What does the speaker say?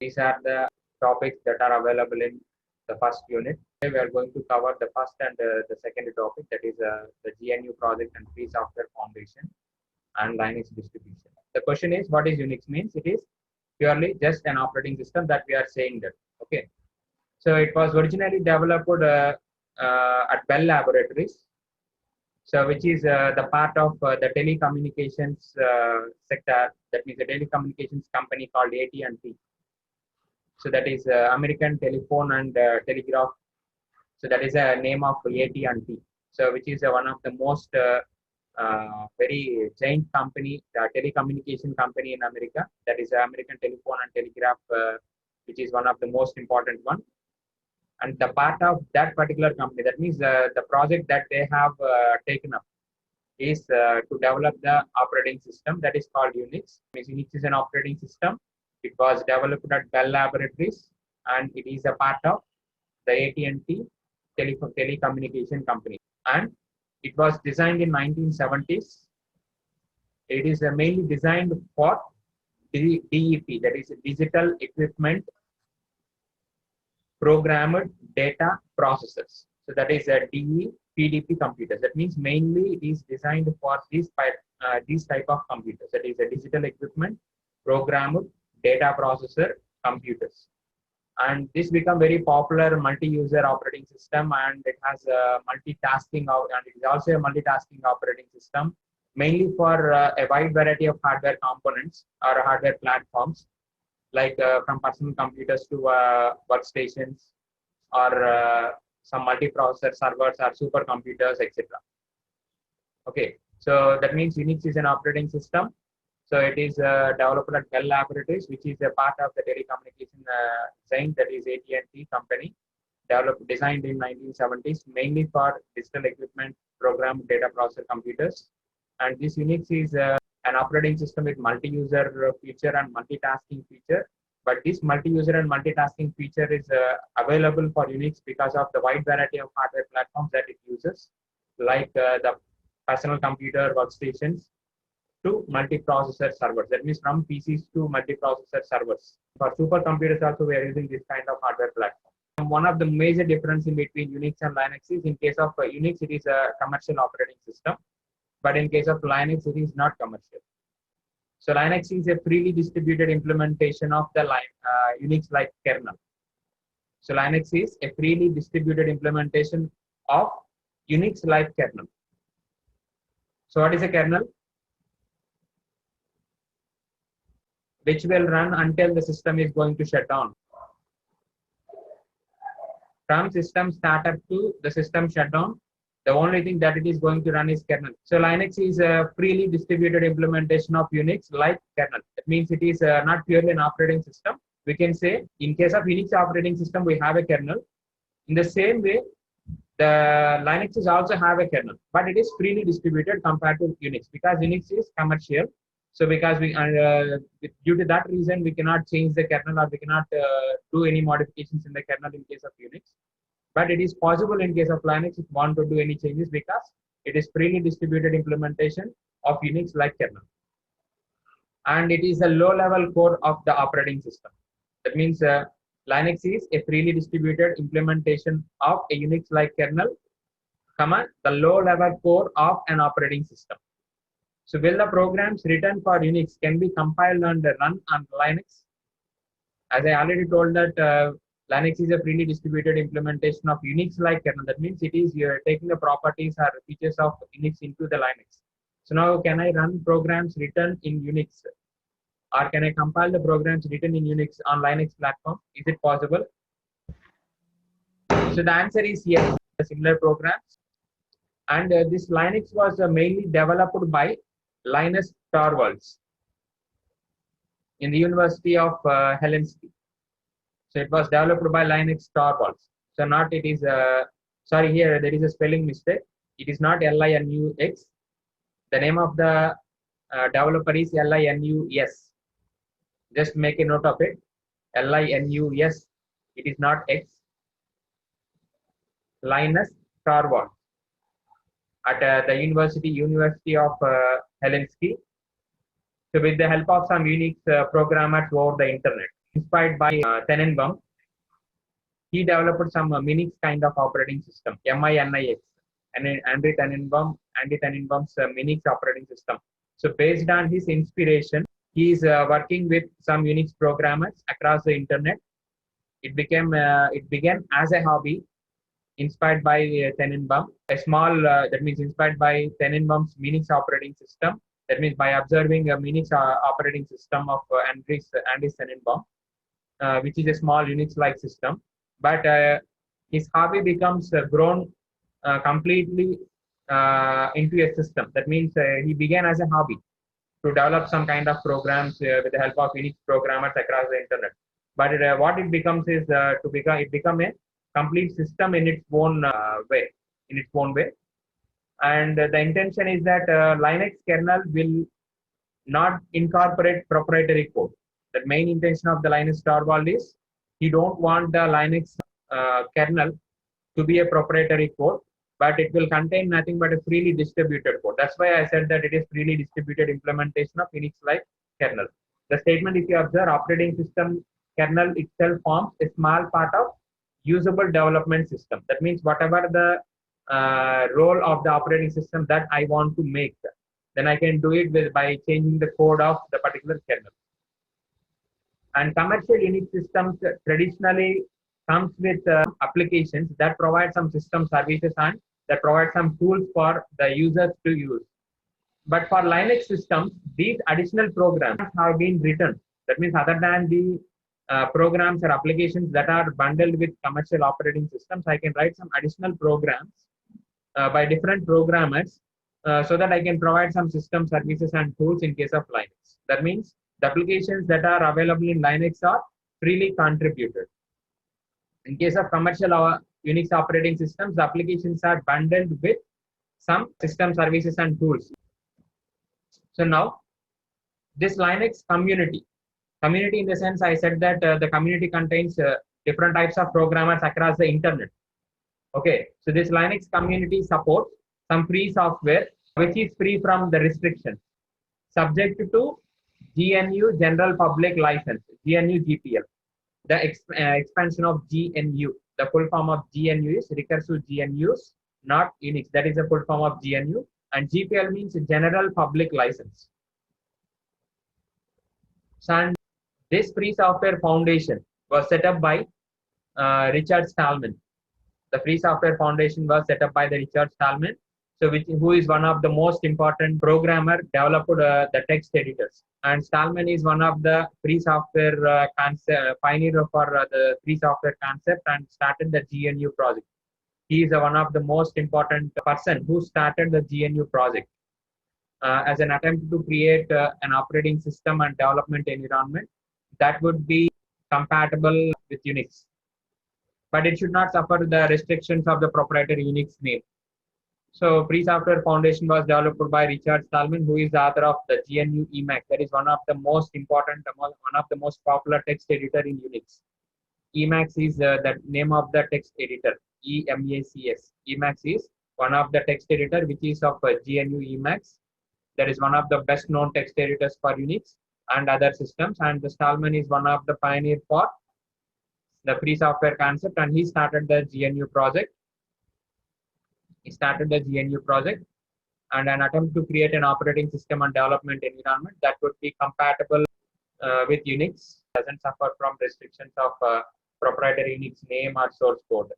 These are the topics that are available in the first unit. Today we are going to cover the first and the second topic, that is the GNU project and free software foundation and Linux distribution. The question is, what is Unix means? It is purely just an operating system that we are saying that. Okay. So it was originally developed at Bell Laboratories, so which is the part of the telecommunications sector. That means a telecommunications company called AT&T. So that is American Telephone and Telegraph. So that is a name of AT&T. So which is one of the most very giant company, the telecommunication company in America. That is American Telephone and Telegraph, which is one of the most important one. And the part of that particular company, that means the project that they have taken up is to develop the operating system that is called Unix. Unix is an operating system. It was developed at Bell Laboratories, and it is a part of the AT&T telecommunication company. And it was designed in 1970s. It is mainly designed for DEP, that is Digital Equipment Programmed Data Processors. So that is a DE PDP computers. That means mainly it is designed for these type of computers. That is a digital equipment programmed data processor computers. And this become very popular multi-user operating system, and it has multitasking and it is also a multitasking operating system, mainly for a wide variety of hardware components or hardware platforms, like from personal computers to workstations or some multiprocessor servers or supercomputers, etc. Okay, so that means Unix is an operating system. So it is developed at Bell Laboratories, which is a part of the telecommunication giant, that is AT&T company, designed in 1970s, mainly for digital equipment programmed data processor computers. And this Unix is an operating system with multi-user feature and multitasking feature. But this multi-user and multitasking feature is available for Unix because of the wide variety of hardware platforms that it uses, like the personal computer workstations to multiprocessor servers. That means from PCs to multiprocessor servers. For supercomputers also we are using this kind of hardware platform. And one of the major difference in between Unix and Linux is, in case of Unix, it is a commercial operating system, but in case of Linux, it is not commercial. So Linux is a freely distributed implementation of the Unix-like kernel. So Linux is a freely distributed implementation of Unix-like kernel. So what is a kernel? Which will run until the system is going to shut down. From system startup to the system shutdown, the only thing that it is going to run is kernel. So Linux is a freely distributed implementation of Unix like kernel. That means it is not purely an operating system. We can say, in case of Unix operating system, we have a kernel. In the same way, the Linux is also have a kernel, but it is freely distributed compared to Unix, because Unix is commercial. So because we due to that reason, we cannot change the kernel, or we cannot do any modifications in the kernel in case of Unix. But it is possible in case of Linux if you want to do any changes, because it is freely distributed implementation of Unix like kernel. And it is a low-level core of the operating system. That means Linux is a freely distributed implementation of a Unix like kernel, the low-level core of an operating system. So will the programs written for Unix can be compiled and run on Linux? As I already told that Linux is a freely distributed implementation of Unix-like kernel. That means it is you're taking the properties or features of Unix into the Linux. So now, can I run programs written in Unix, or can I compile the programs written in Unix on Linux platform? Is it possible? So the answer is yes. Similar programs, and this Linux was mainly developed by Linus Torvalds in the University of Helsinki. So it was developed by Linus Torvalds. So not it is, sorry, here there is a spelling mistake. It is not Linux. The name of the developer is Linus. Just make a note of it. Linus. It is not X. Linus Torvalds at the University of Helsinki. So with the help of some Unix programmers over the internet, inspired by Tenenbaum. He developed some Minix kind of operating system, MINIX, and Andy Tenenbaum's Minix operating system. So based on his inspiration, he is working with some Unix programmers across the internet. It began as a hobby, inspired by Tenenbaum. A small that means inspired by Tenenbaum's Minix operating system. That means by observing a Minix operating system of Andy Tenenbaum, which is a small Unix-like system. But his hobby becomes grown completely into a system. That means he began as a hobby to develop some kind of programs with the help of Unix programmers across the internet. But what it becomes is it become a complete system in its own way. And the intention is that Linux kernel will not incorporate proprietary code. The main intention of the Linus Torvald is he don't want the Linux kernel to be a proprietary code, but it will contain nothing but a freely distributed code. That's why I said that it is freely distributed implementation of Unix-like kernel. The statement, if you observe, operating system kernel itself forms a small part of usable development system. That means whatever the role of the operating system that I want to make, then I can do it by changing the code of the particular kernel. And commercial Unix systems traditionally comes with applications that provide some system services and that provide some tools for the users to use. But for Linux systems, these additional programs have been written. That means other than the programs or applications that are bundled with commercial operating systems, I can write some additional programs by different programmers so that I can provide some system services and tools in case of Linux. That means the applications that are available in Linux are freely contributed. In case of commercial Unix operating systems, the applications are bundled with some system services and tools. So now, this Linux community in the sense I said that the community contains different types of programmers across the internet. Okay, so this Linux community supports some free software which is free from the restrictions, subject to GNU General Public License, GNU GPL. The expansion of GNU, the full form of GNU is recursive GNUs, not Unix. That is the full form of GNU. And GPL means General Public License. And this Free Software Foundation was set up by Richard Stallman. The Free Software Foundation was set up by the Richard Stallman, who is one of the most important programmer developed the text editors. And Stallman is one of the free software pioneer for the free software concept and started the GNU project. He is one of the most important person who started the GNU project as an attempt to create an operating system and development environment that would be compatible with Unix. But it should not suffer the restrictions of the proprietary Unix name. So, Free Software Foundation was developed by Richard Stallman, who is the author of the GNU Emacs. That is one of the most important, one of the most popular text editor in Unix. Emacs is the name of the text editor, EMACS. Emacs is one of the text editor which is of GNU Emacs. That is one of the best known text editors for Unix and other systems. And the Stallman is one of the pioneer for the free software concept, and he started the GNU project. And an attempt to create an operating system and development environment that would be compatible with Unix, doesn't suffer from restrictions of proprietary Unix name or source code.